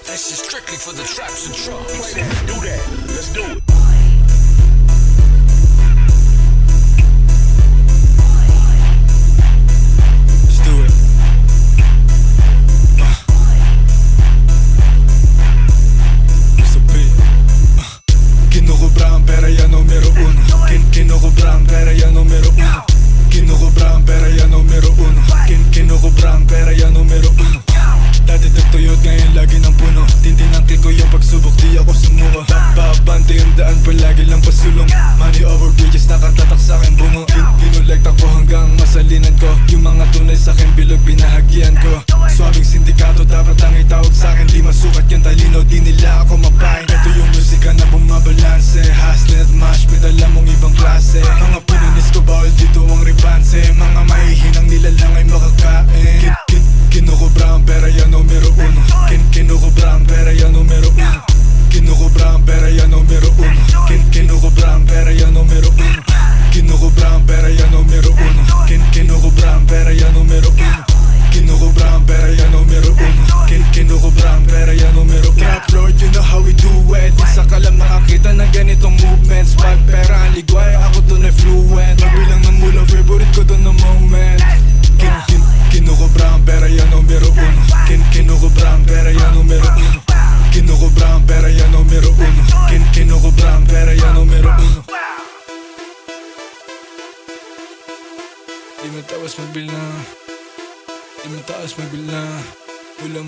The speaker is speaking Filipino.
That's just strictly for the traps and drums. Play that, do that, let's do it. Let's do it. Mr. P. Kinukubra ang pera yan numero uno. Kinukubra ang pera yan numero uno. Kinukubra ang pera yan numero uno. Kinukubra ang pera yan numero uno. Dati tagtuyot ngayon lagi ng puno. Tintinangkin ko yung pagsubok, di ako sumuko. Babante yung daan, palagi lang pasulong. Money over bridges, nakatatak sa'kin bungo. Kinulekta ko hanggang masalinan ko. Yung mga tunay sa'kin bilog, binahagyan ko. Swabing sindikato, dapat ang itawag sa'kin. Di masukat yung talino, di nila ako mapahin. Ito yung musika na bumabalanse. Hustling at mash, pinala mong ibang klase. Mga pinunis ko, bawal dito ang ribanse. Mga mahihinang nila lang ay makakain. Kinukubra ang pera yan numero uno. Kinukubra ang pera yan numero uno. Kinukubra ang pera yan numero uno. Kinukubra ang pera yan numero uno. Kinukubra ang pera yan numero uno. Kinukubra ang pera yan numero uno. Kinukubra ang pera yan numero uno. Kinukubra ang pera yan numero uno. Trap lord, you know how we do it. Isa ka lang makakita ng ganitong movements. Pag pera ang ligwaya, ako dun ay fluent. Magbilang ng mula, favorite ko dun ng moment. Kinukubra ang pera yan numero uno. Kinukubra ang pera yan numero uno. Kinukubra ang pera yan numero uno. Kinukubra ang pera yan numero uno. Di matawas magbil na. Di mataas magbil na. Mula